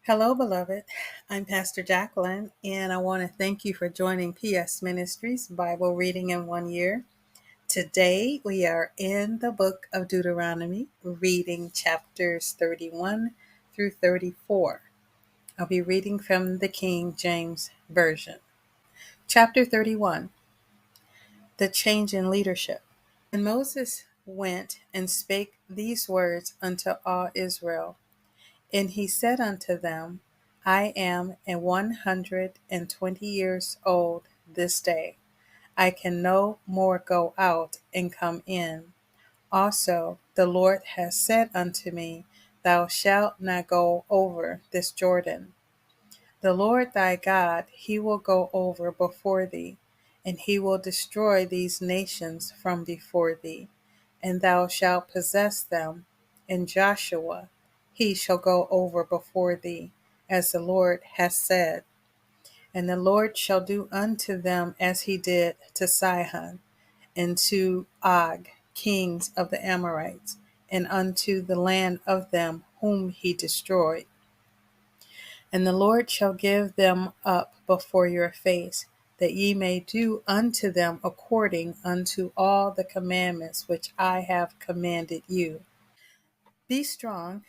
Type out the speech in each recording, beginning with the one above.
Hello, beloved. I'm Pastor Jacqueline, and I want to thank you for joining PS Ministries Bible Reading in 1 Year. Today, we are in the book of Deuteronomy, reading chapters 31 through 34. I'll be reading from the King James Version. Chapter 31, The Change in Leadership. And Moses went and spake these words unto all Israel. And he said unto them, I am 120 years old this day. I can no more go out and come in. Also the Lord has said unto me, Thou shalt not go over this Jordan. The Lord thy God, he will go over before thee, and he will destroy these nations from before thee, and thou shalt possess them. And Joshua, he shall go over before thee, as the Lord has said. And the Lord shall do unto them as he did to Sihon, and to Og, kings of the Amorites, and unto the land of them whom he destroyed. And the Lord shall give them up before your face, that ye may do unto them according unto all the commandments which I have commanded you. Be strong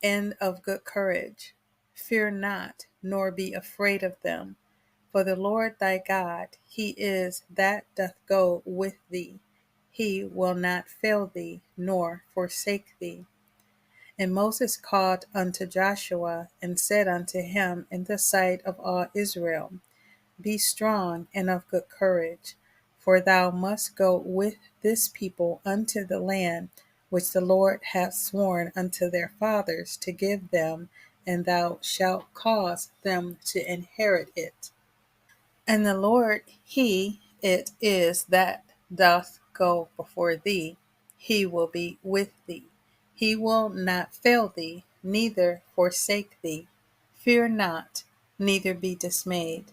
and of good courage. Fear not, nor be afraid of them. For the Lord thy God, he is that doth go with thee. He will not fail thee, nor forsake thee. And Moses called unto Joshua, and said unto him in the sight of all Israel, Be strong and of good courage, for thou must go with this people unto the land which the Lord hath sworn unto their fathers to give them, and thou shalt cause them to inherit it. And the Lord, he it is that doth go before thee. He will be with thee. He will not fail thee, neither forsake thee. Fear not, neither be dismayed.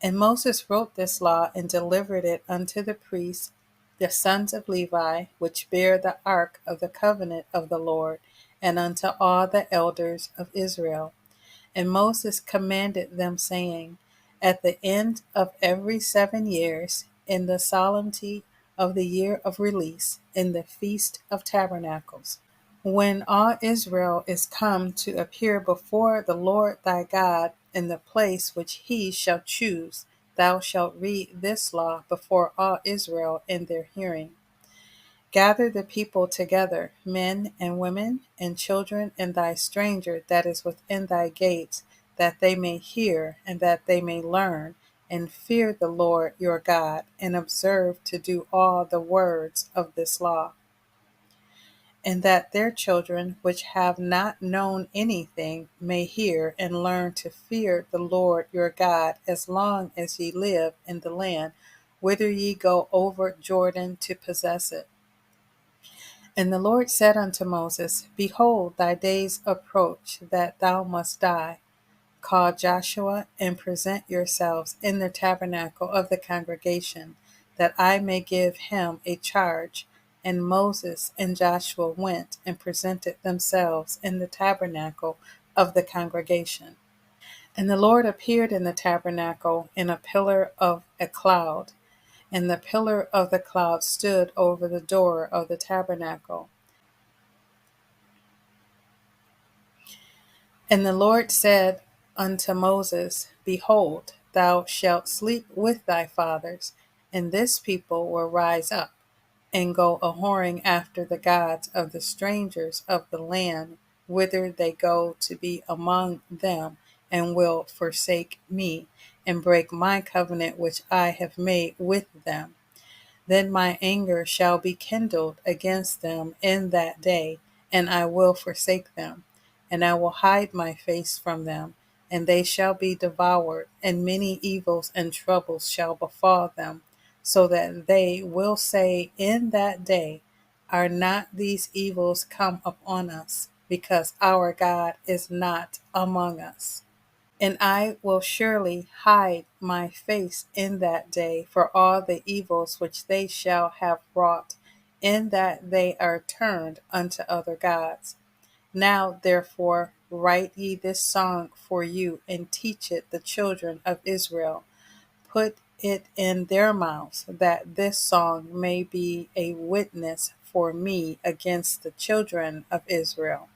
And Moses wrote this law and delivered it unto the priests, the sons of Levi, which bear the ark of the covenant of the Lord, and unto all the elders of Israel. And Moses commanded them, saying, At the end of every 7 years, in the solemnity of the year of release, in the feast of tabernacles, when all Israel is come to appear before the Lord thy God in the place which he shall choose, thou shalt read this law before all Israel in their hearing. Gather the people together, men and women and children, and thy stranger that is within thy gates, that they may hear and that they may learn, and fear the Lord your God, and observe to do all the words of this law. And that their children, which have not known anything, may hear and learn to fear the Lord your God as long as ye live in the land, whither ye go over Jordan to possess it. And the Lord said unto Moses, Behold, thy days approach that thou must die. Call Joshua, and present yourselves in the tabernacle of the congregation, that I may give him a charge. And Moses and Joshua went and presented themselves in the tabernacle of the congregation. And the Lord appeared in the tabernacle in a pillar of a cloud, and the pillar of the cloud stood over the door of the tabernacle. And the Lord said unto Moses, Behold, thou shalt sleep with thy fathers, and this people will rise up and go a-whoring after the gods of the strangers of the land whither they go to be among them, and will forsake me, and break my covenant which I have made with them. Then my anger shall be kindled against them in that day, and I will forsake them, and I will hide my face from them, and they shall be devoured, and many evils and troubles shall befall them, so that they will say in that day, Are not these evils come upon us, because our God is not among us? And I will surely hide my face in that day for all the evils which they shall have wrought, in that they are turned unto other gods. Now, therefore, write ye this song for you, and teach it the children of Israel. Put it in their mouths, that this song may be a witness for me against the children of Israel.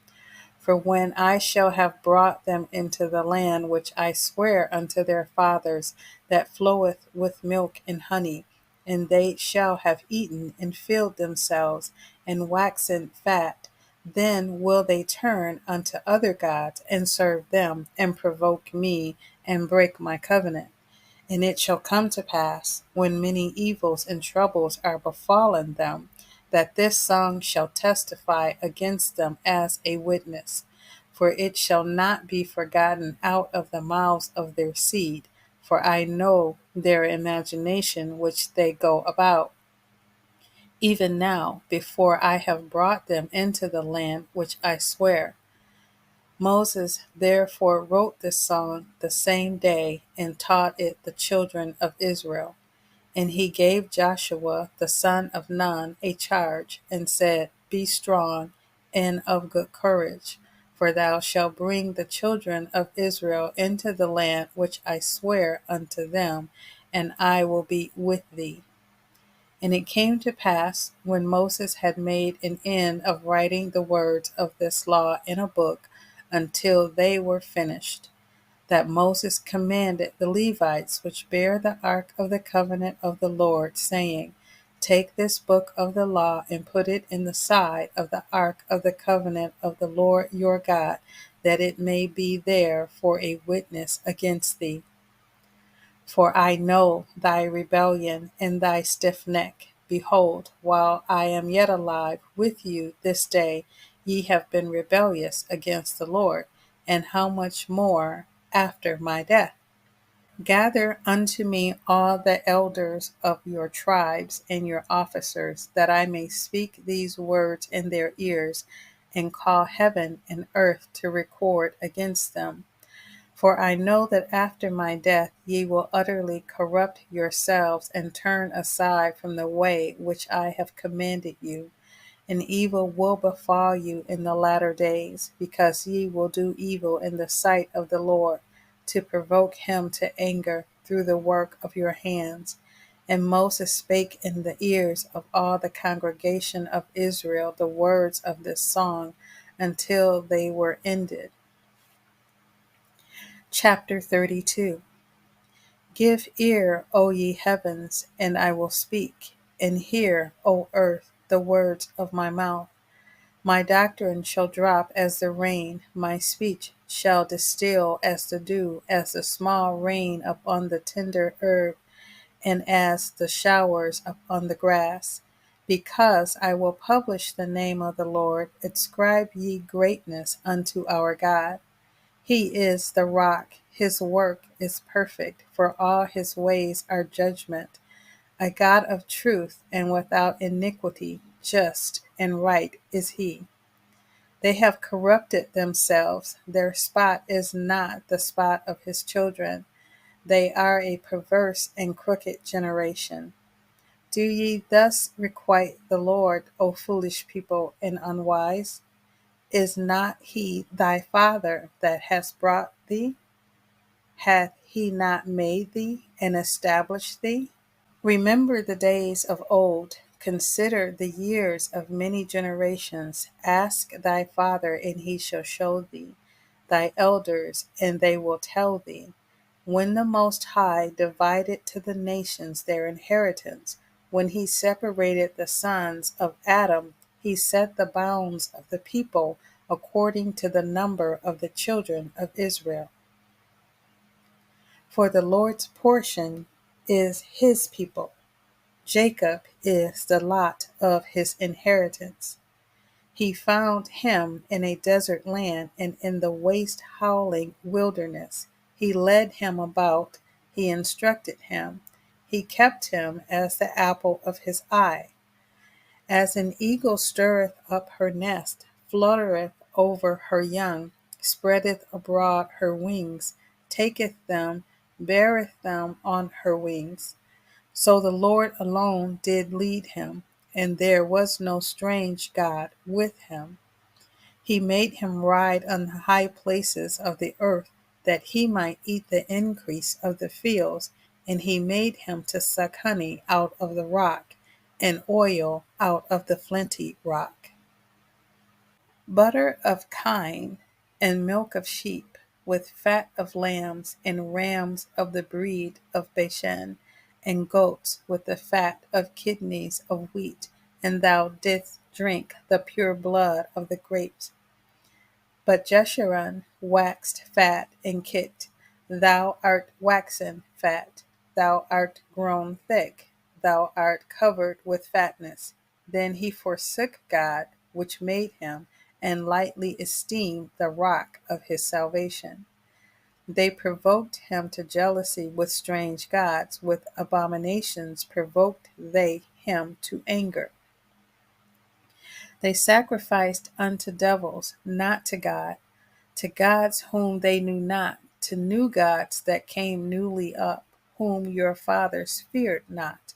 For when I shall have brought them into the land which I swear unto their fathers, that floweth with milk and honey, and they shall have eaten and filled themselves and waxen fat, then will they turn unto other gods and serve them, and provoke me, and break my covenant. And it shall come to pass, when many evils and troubles are befallen them, that this song shall testify against them as a witness. For it shall not be forgotten out of the mouths of their seed, for I know their imagination which they go about. Even now, before I have brought them into the land which I swear. Moses therefore wrote this song the same day, and taught it the children of Israel. And he gave Joshua the son of Nun a charge, and said, Be strong and of good courage, for thou shalt bring the children of Israel into the land which I swear unto them, and I will be with thee. And it came to pass, when Moses had made an end of writing the words of this law in a book, until they were finished, that Moses commanded the Levites which bear the ark of the covenant of the Lord, saying, Take this book of the law, and put it in the side of the ark of the covenant of the Lord your God, that it may be there for a witness against thee. For I know thy rebellion and thy stiff neck. Behold, while I am yet alive with you this day, ye have been rebellious against the Lord, and how much more after my death? Gather unto me all the elders of your tribes and your officers, that I may speak these words in their ears, and call heaven and earth to record against them. For I know that after my death ye will utterly corrupt yourselves, and turn aside from the way which I have commanded you. And evil will befall you in the latter days, because ye will do evil in the sight of the Lord, to provoke him to anger through the work of your hands. And Moses spake in the ears of all the congregation of Israel the words of this song, until they were ended. Chapter 32. Give ear, O ye heavens, and I will speak, and hear, O earth, the words of my mouth. My doctrine shall drop as the rain, my speech shall distill as the dew, as the small rain upon the tender herb, and as the showers upon the grass. Because I will publish the name of the Lord, ascribe ye greatness unto our God. He is the rock, his work is perfect, for all his ways are judgment. A God of truth and without iniquity, just and right is he. They have corrupted themselves, their spot is not the spot of his children. They are a perverse and crooked generation. Do ye thus requite the Lord, O foolish people and unwise? Is not he thy father that has brought thee? Hath he not made thee and established thee? Remember the days of old, consider the years of many generations. Ask thy father, and he shall show thee, thy elders, and they will tell thee. When the Most High divided to the nations their inheritance, when he separated the sons of Adam, he set the bounds of the people according to the number of the children of Israel. For the Lord's portion is his people. Jacob is the lot of his inheritance. He found him in a desert land, and in the waste howling wilderness. He led him about, he instructed him. He kept him as the apple of his eye. As an eagle stirreth up her nest, fluttereth over her young, spreadeth abroad her wings, taketh them, beareth them on her wings. So the Lord alone did lead him, and there was no strange God with him. He made him ride on the high places of the earth, that he might eat the increase of the fields, and he made him to suck honey out of the rock, and oil out of the flinty rock. Butter of kine, and milk of sheep, with fat of lambs, and rams of the breed of Bashan, and goats with the fat of kidneys of wheat, and thou didst drink the pure blood of the grapes. But Jeshurun waxed fat and kicked, Thou art waxen fat, thou art grown thick, thou art covered with fatness. Then he forsook God, which made him, and lightly esteemed the rock of his salvation. They provoked him to jealousy with strange gods, with abominations provoked they him to anger. They sacrificed unto devils, not to God, to gods whom they knew not, to new gods that came newly up, whom your fathers feared not.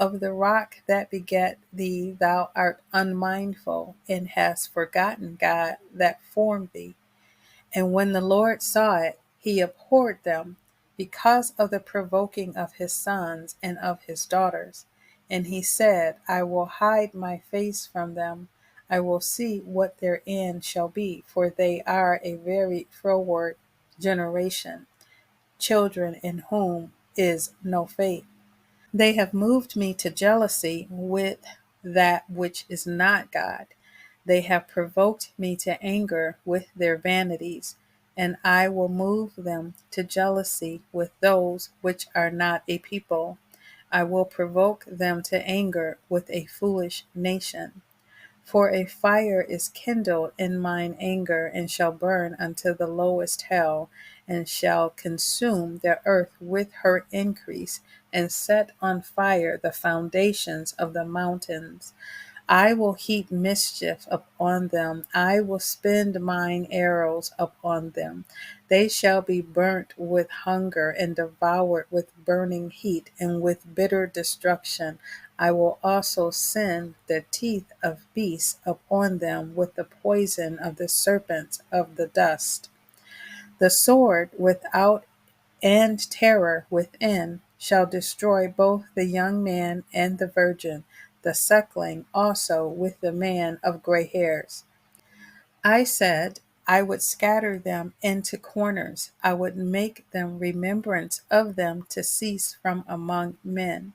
Of the rock that begat thee thou art unmindful, and hast forgotten God that formed thee. And when the Lord saw it, he abhorred them, because of the provoking of his sons and of his daughters. And he said, I will hide my face from them. I will see what their end shall be, for they are a very froward generation, children in whom is no faith. They have moved me to jealousy with that which is not God. They have provoked me to anger with their vanities, and I will move them to jealousy with those which are not a people. I will provoke them to anger with a foolish nation. For a fire is kindled in mine anger, and shall burn unto the lowest hell, and shall consume the earth with her increase, and set on fire the foundations of the mountains. I will heap mischief upon them. I will spend mine arrows upon them. They shall be burnt with hunger, and devoured with burning heat, and with bitter destruction. I will also send the teeth of beasts upon them, with the poison of the serpents of the dust. The sword without and terror within shall destroy both the young man and the virgin, the suckling also with the man of gray hairs. I said, I would scatter them into corners. I would make them remembrance of them to cease from among men.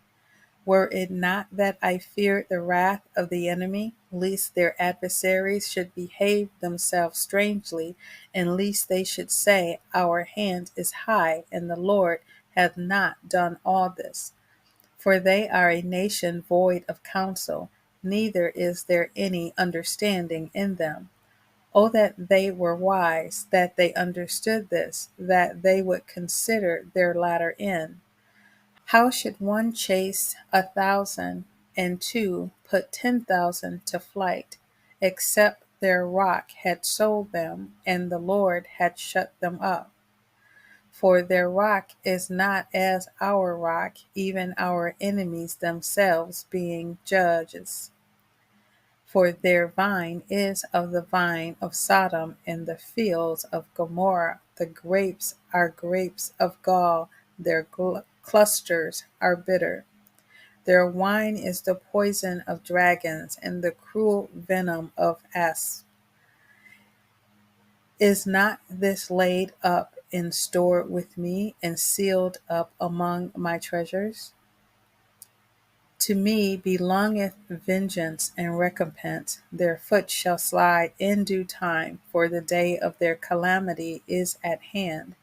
Were it not that I feared the wrath of the enemy, lest their adversaries should behave themselves strangely, and lest they should say, Our hand is high, and the Lord hath not done all this. For they are a nation void of counsel, neither is there any understanding in them. Oh, that they were wise, that they understood this, that they would consider their latter end. How should one chase 1,000, and two put 10,000 to flight, except their rock had sold them, and the Lord had shut them up? For their rock is not as our rock, even our enemies themselves being judges. For their vine is of the vine of Sodom, and the fields of Gomorrah. The grapes are grapes of gall, their clusters are bitter. Their wine is the poison of dragons, and the cruel venom of asps. Is not this laid up in store with me, and sealed up among my treasures? To me belongeth vengeance and recompense. Their foot shall slide in due time, for the day of their calamity is at hand,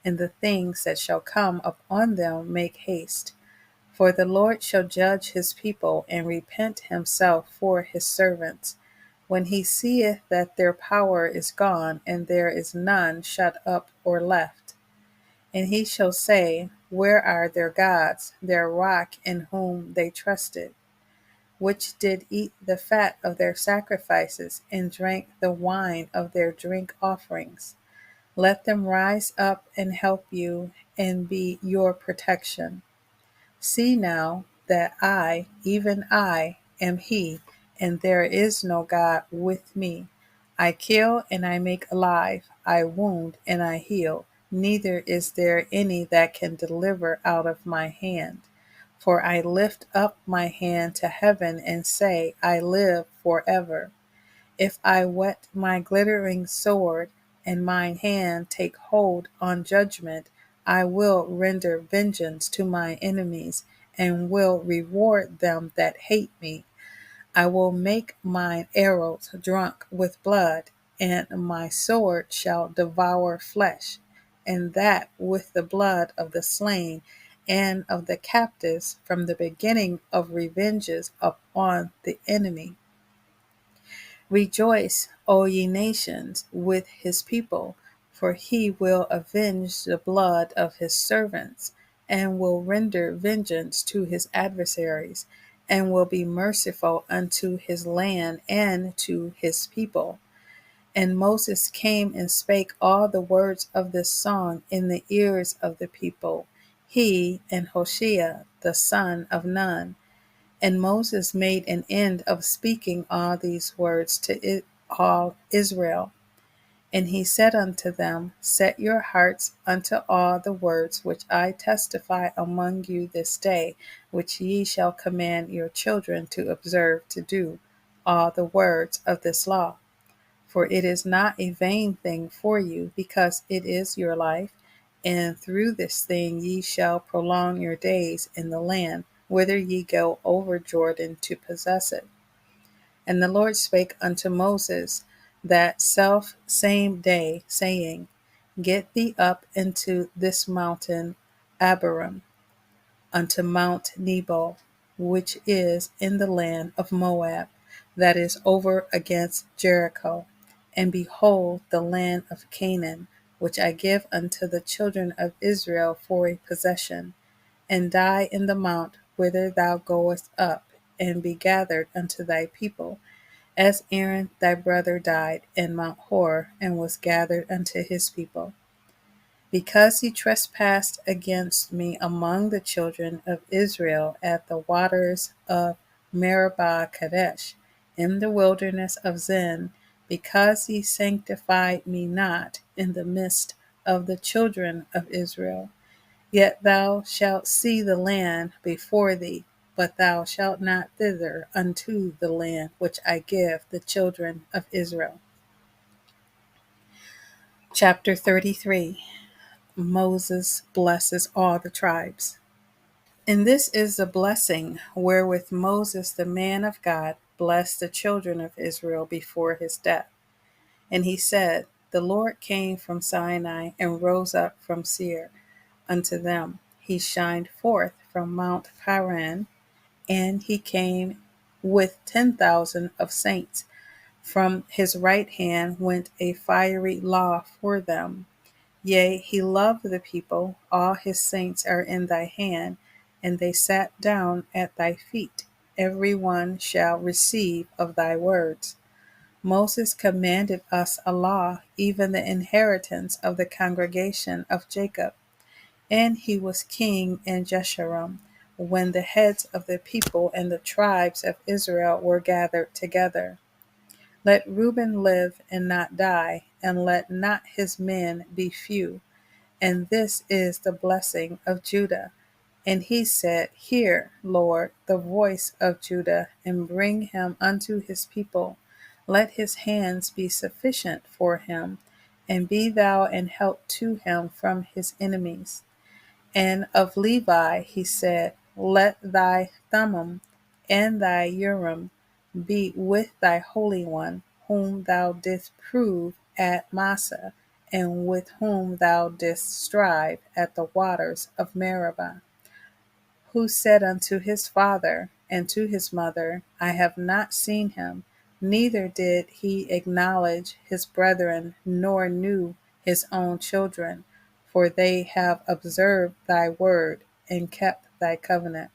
and the things that shall come upon them make haste. For the Lord shall judge his people, and repent himself for his servants, when he seeth that their power is gone, and there is none shut up or left. And he shall say, Where are their gods, their rock in whom they trusted, which did eat the fat of their sacrifices, and drank the wine of their drink offerings? Let them rise up and help you, and be your protection. See now that I, even I, am he, and there is no God with me. I kill and I make alive, I wound and I heal. Neither is there any that can deliver out of my hand. For I lift up my hand to heaven and say, I live forever. If I whet my glittering sword, and mine hand take hold on judgment, I will render vengeance to my enemies, and will reward them that hate me. I will make mine arrows drunk with blood, and my sword shall devour flesh, and that with the blood of the slain and of the captives from the beginning of revenges upon the enemy. Rejoice, O ye nations, with his people, for he will avenge the blood of his servants, and will render vengeance to his adversaries, and will be merciful unto his land and to his people. And Moses came and spake all the words of this song in the ears of the people, he and Hoshea the son of Nun. And Moses made an end of speaking all these words to all Israel. And he said unto them, Set your hearts unto all the words which I testify among you this day, which ye shall command your children to observe to do, all the words of this law. For it is not a vain thing for you, because it is your life, and through this thing ye shall prolong your days in the land, whither ye go over Jordan to possess it. And the Lord spake unto Moses that self same day, saying, Get thee up into this mountain Abarim, unto Mount Nebo, which is in the land of Moab, that is over against Jericho. And behold the land of Canaan, which I give unto the children of Israel for a possession, and die in the mount whither thou goest up, and be gathered unto thy people, as Aaron thy brother died in Mount Hor, and was gathered unto his people. Because he trespassed against me among the children of Israel at the waters of Meribah-Kadesh, in the wilderness of Zin, because he sanctified me not in the midst of the children of Israel. Yet thou shalt see the land before thee, but thou shalt not thither unto the land which I give the children of Israel. Chapter 33. Moses blesses all the tribes. And this is the blessing wherewith Moses, the man of God, blessed the children of Israel before his death. And he said, The Lord came from Sinai and rose up from Seir unto them. He shined forth from Mount Paran, and he came with 10,000 of saints. From his right hand went a fiery law for them. Yea, he loved the people, all his saints are in thy hand, and they sat down at thy feet. Every one shall receive of thy words. Moses commanded us a law, even the inheritance of the congregation of Jacob. And he was king in Jeshurun, when the heads of the people and the tribes of Israel were gathered together. Let Reuben live and not die, and let not his men be few. And this is the blessing of Judah. And he said, Hear, Lord, the voice of Judah, and bring him unto his people. Let his hands be sufficient for him, and be thou an help to him from his enemies. And of Levi he said, Let thy Thummim and thy Yur-rim be with thy Holy One, whom thou didst prove at Massah, and with whom thou didst strive at the waters of Mer-i-bah. Who said unto his father and to his mother, I have not seen him, neither did he acknowledge his brethren, nor knew his own children, for they have observed thy word and kept thy covenant.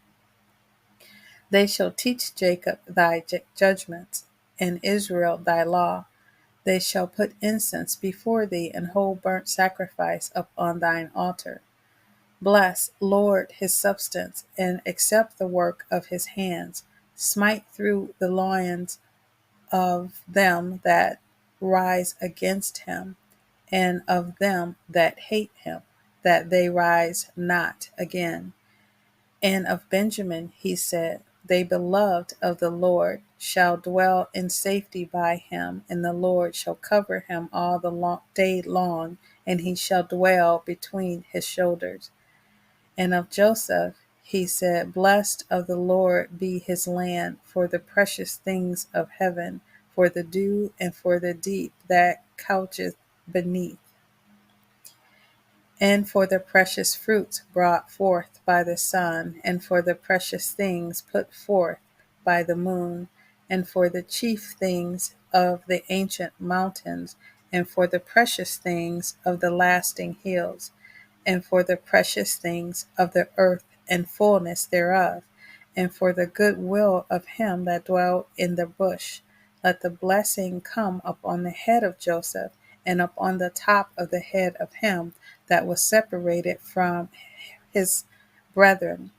They shall teach Jacob thy judgments, and Israel thy law. They shall put incense before thee, and hold burnt sacrifice upon thine altar. Bless, Lord, his substance, and accept the work of his hands. Smite through the loins of them that rise against him, and of them that hate him, that they rise not again. And of Benjamin he said, they beloved of the Lord shall dwell in safety by him, and the Lord shall cover him all the day long, and he shall dwell between his shoulders. And of Joseph he said, blessed of the Lord be his land for the precious things of heaven, for the dew and for the deep that coucheth beneath, and for the precious fruits brought forth by the sun, and for the precious things put forth by the moon, and for the chief things of the ancient mountains, and for the precious things of the lasting hills, and for the precious things of the earth and fullness thereof, and for the good will of him that dwelt in the bush. Let the blessing come upon the head of Joseph, and upon the top of the head of him that was separated from his brethren.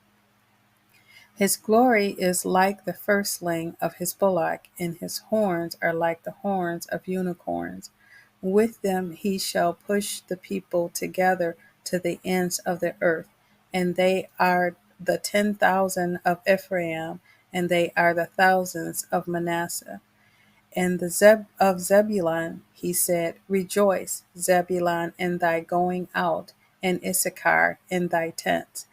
His glory is like the firstling of his bullock, and his horns are like the horns of unicorns. With them he shall push the people together to the ends of the earth, and they are the 10,000 of Ephraim, and they are the thousands of Manasseh. And of Zebulun he said, rejoice, Zebulun, in thy going out, and Iss-akh-ar in thy tents.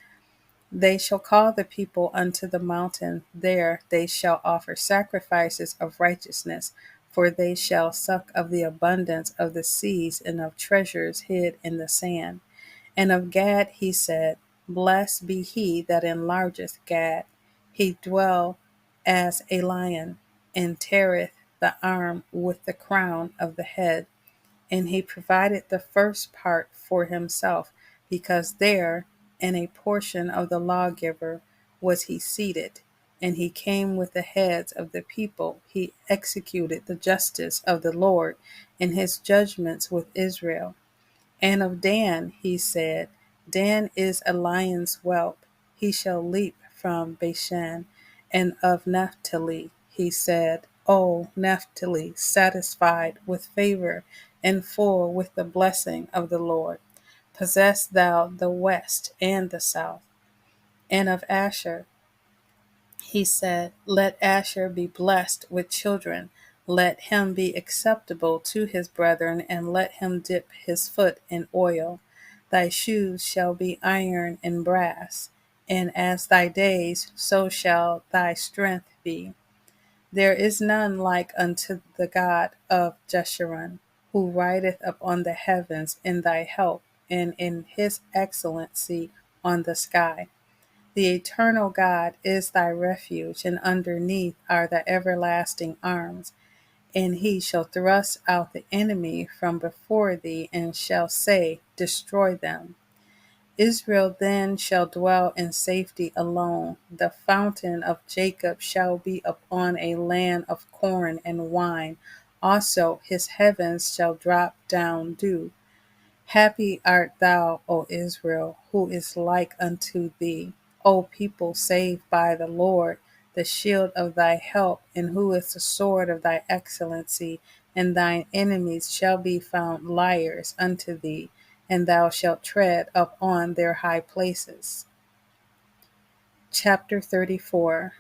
They shall call the people unto the mountain, there they shall offer sacrifices of righteousness, for they shall suck of the abundance of the seas and of treasures hid in the sand. And of Gad he said, blessed be he that enlargeth Gad. He dwell as a lion, and teareth the arm with the crown of the head. And he provided the first part for himself, because there, in a portion of the lawgiver, was he seated. And he came with the heads of the people. He executed the justice of the Lord and his judgments with Israel. And of Dan he said, Dan is a lion's whelp, he shall leap from Bashan. And of Naf-ta-lee he said, O Naf-ta-lee, satisfied with favor and full with the blessing of the Lord, possess thou the west and the south. And of Asher he said, let Asher be blessed with children, let him be acceptable to his brethren, and let him dip his foot in oil. Thy shoes shall be iron and brass, and as thy days, so shall thy strength be. There is none like unto the God of Jeshurun, who rideth upon the heavens in thy help, and in his excellency on the sky. The eternal God is thy refuge, and underneath are the everlasting arms. And he shall thrust out the enemy from before thee, and shall say, destroy them. Israel then shall dwell in safety alone. The fountain of Jacob shall be upon a land of corn and wine. Also his heavens shall drop down dew. Happy art thou, O Israel, who is like unto thee, O people saved by the Lord, the shield of thy help, and who is the sword of thy excellency, and thine enemies shall be found liars unto thee, and thou shalt tread upon their high places. Chapter 34.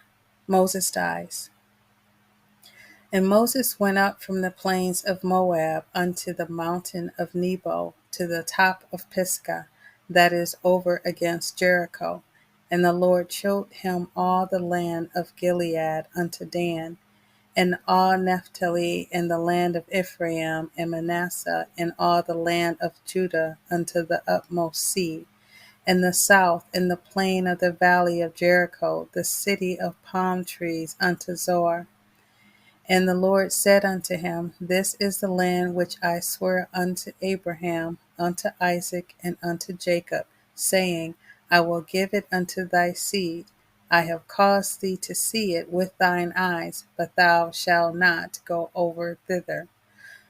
Moses dies. And Moses went up from the plains of Moab unto the mountain of Nebo, to the top of Pisgah, that is over against Jericho. And the Lord showed him all the land of Gilead unto Dan, and all Naf-ta-lee, and the land of Ephraim and Manasseh, and all the land of Judah unto the utmost sea, and the south, and the plain of the valley of Jericho, the city of palm trees unto Zoar. And the Lord said unto him, this is the land which I sware unto Abraham, unto Isaac, and unto Jacob, saying, I will give it unto thy seed. I have caused thee to see it with thine eyes, but thou shalt not go over thither.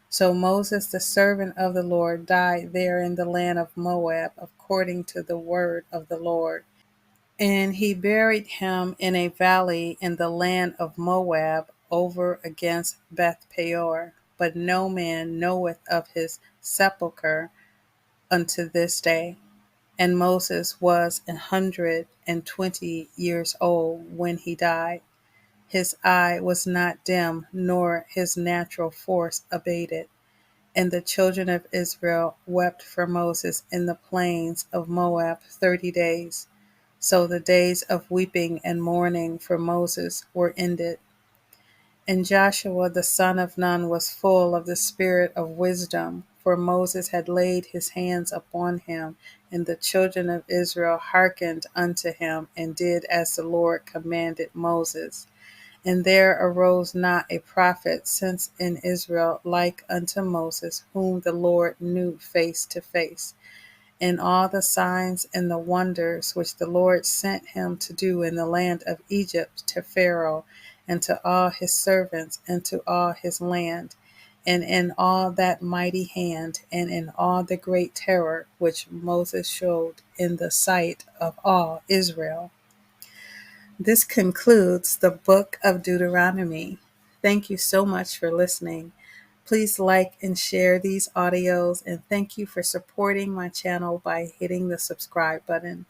So Moses, the servant of the Lord, died there in the land of Moab, according to the word of the Lord. And he buried him in a valley in the land of Moab, over against Beth Peor. but no man knoweth of his sepulchre unto this day. And Moses was 120 years old when he died. His eye was not dim, nor his natural force abated. And the children of Israel wept for Moses in the plains of Moab 30 days. So the days of weeping and mourning for Moses were ended. And Joshua the son of Nun was full of the spirit of wisdom, for Moses had laid his hands upon him, and the children of Israel hearkened unto him, and did as the Lord commanded Moses. And there arose not a prophet since in Israel like unto Moses, whom the Lord knew face to face. In all the signs and the wonders which the Lord sent him to do in the land of Egypt to Pharaoh, and to all his servants, and to all his land, and in all that mighty hand, and in all the great terror which Moses showed in the sight of all Israel. This concludes the book of Deuteronomy. Thank you so much for listening. Please like and share these audios, and thank you for supporting my channel by hitting the subscribe button.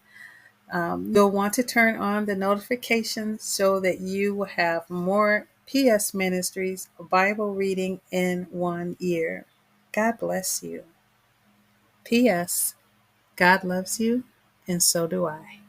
You'll want to turn on the notifications so that you will have more PS Ministries Bible reading in 1 year. God bless you. PS. God loves you, and so do I.